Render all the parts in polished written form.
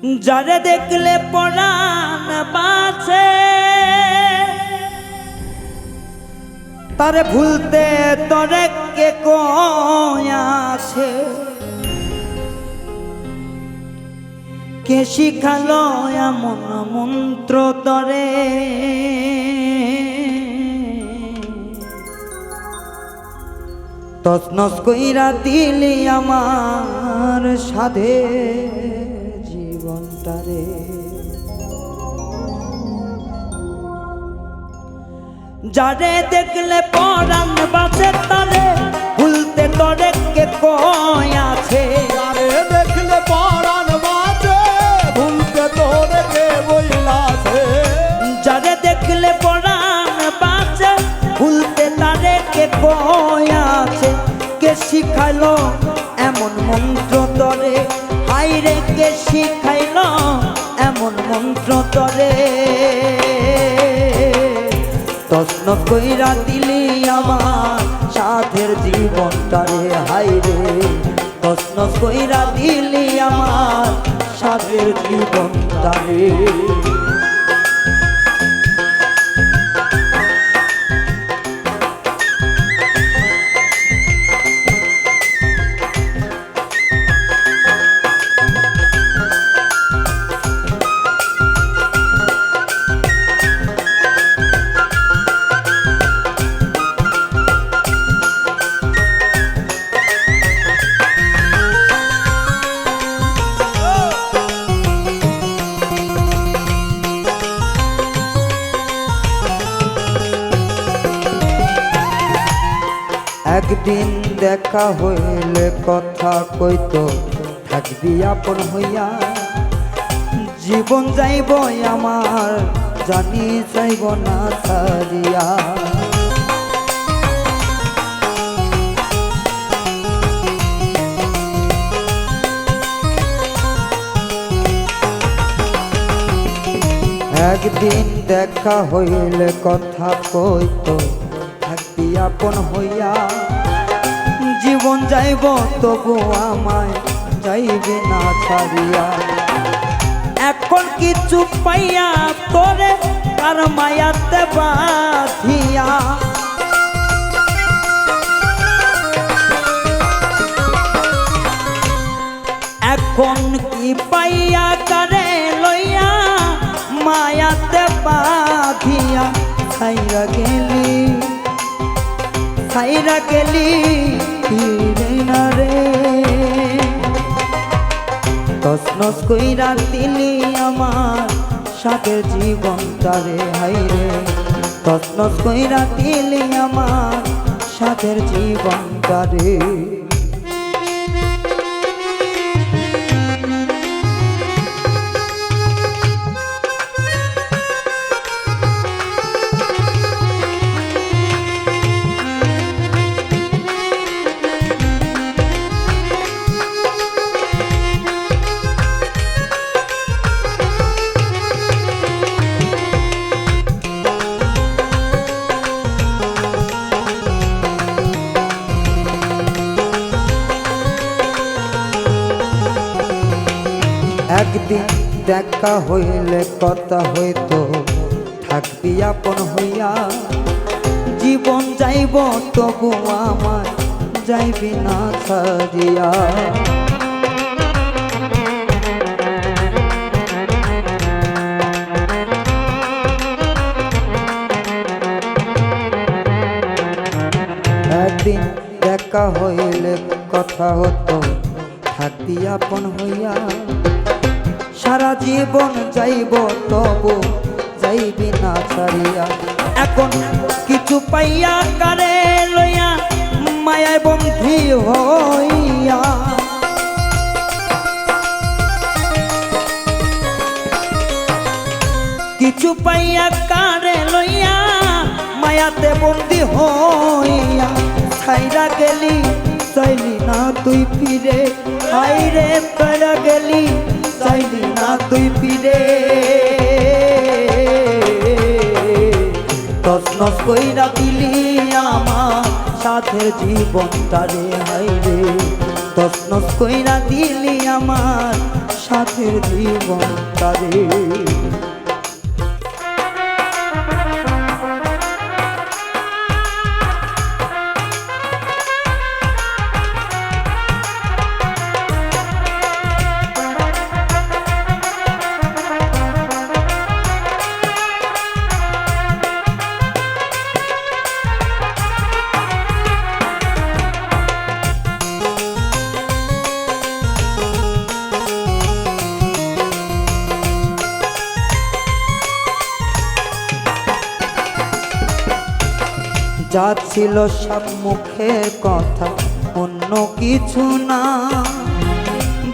যারে দেখলে পরাণ বাঁচে তারে ভুলতে তরে কে কয়াছে কে শিখালো এমন মন্ত্র তরে তছনছ কইরা দিলি আমার সাধে জীবনটারে যারে দেখলে পরাণ বাঁচে তারে ভুলতে তরে কে কয়াছে যারে দেখলে পরাণ বাঁচে ভুলতে তোরে কে বইলাছে যারে দেখলে পরাণ বাঁচে ভুলতে তারে কে কয়াছে কে শিখাইলো এমন মন্ত্র তরে হাইরে কে শিখাইলো এমন মন্ত্র তরে তছন কইরা দিলি আমার সাধের জীবনটারে হাইরে তছন কইরা দিলি আমার সাধের জীবনটারে একদিন দেখা হইলে কথা কইতো থাকবি আপন হইয়া জীবন যাইব আমার জানি যাইব না ছাড়িয়া একদিন দেখা হইলে কথা কইতো থাকবি আপন হইয়া জীবন যাইব তবু আমায় যাইবে না ছাড়িয়া এখন কিছু পাইয়া তোরে আর মায়াতে বাঁধিয়া এখন কি পাইয়া কারে লইয়া মায়াতে বাঁধিয়া ছাইরা গেলি ফিরে না রে তছনছ কইরা দিলি আমার সাধের জীবনটারে হাইরে তছনছ কইরা দিলি আমার সাধের জীবনটারে একদিন দেখা হইলে কথা হইতো থাকবি আপন হইয়া জীবন যাইব তবু আমায় যাইবি না ছাড়িয়া একদিন দেখা হইলে কথা হতো থাকবি আপন হইয়া সারা জীবন যাইব তবু যাইবি না ছাড়িয়া এখন কিছু পাইয়া কারে লইয়া মায়ায় বন্ধি হইয়া কিছু পাইয়া কারে লইয়া মায়াতে বন্ধি হইয়া ছাইরা গেলি চাইলি না তুই ফিরে হাইরে ছাইরা গেলি চাইলি না তুই ফিরে তছনছ কইরা দিলি আমার সাথের জীবনটারে হাইরে তছনছ কইরা দিলি আমার সাথের জীবনটারে। যা ছিল সব মুখের কথা, অন্য কিছু না।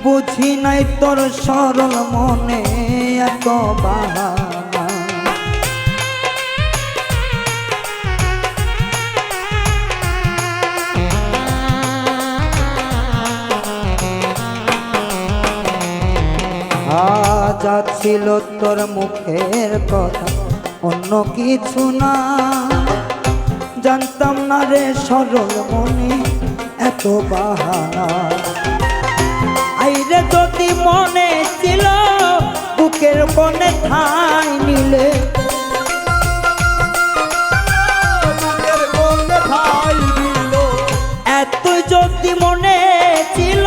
বুঝি নাই তোর সরল মনে এত বাহানা। যা ছিল তোর মুখের কথা, অন্য কিছু না। জানতাম না রে সরল মনে এত বাহানা। আইরে যদি মনে ছিল বুকের বনে ঠাই নিলে, এত যদি মনে ছিল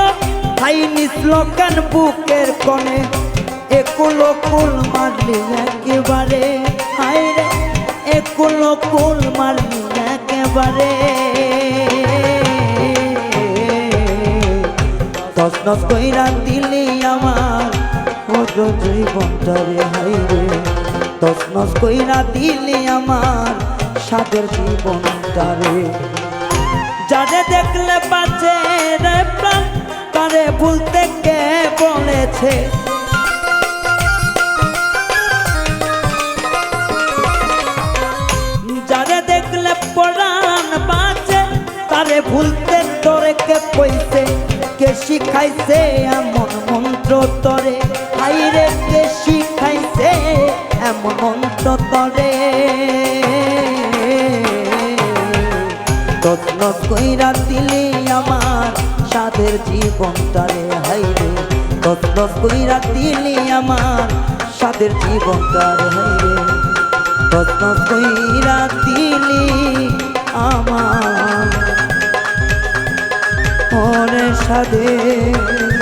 ঠাই নিছিল কেন বুকের কোণে। একুল কুল মারলি একেবারে, হাইরে একুল কুল মারলি একেবারে। তছনছ কইরা দিলি আমার পুরো জীবনটারে, হাইরে তছনছ কইরা দিলি আমার সাদের জীবনটারে। যারে দেখলে বাঁচে রে প্রাণ, তারে ভুলতে কে বলেছে। যারে দেখলে পরাণ বাঁচে, তারে ভুলতে তোরে কে কইছে। কে শিখাইছে এমন মন্ত্র তরে, হাইরে কে শিখাইছে এমন মন্ত্র তরে। তছনছ কইরা দিলি আমার সাদের জীবনটারে, হাইরে তছনছ কইরা দিলি আমার সাদের জীবনটারে, হাইরে তছনছ কইরা দিলি আমার ওরে সাদের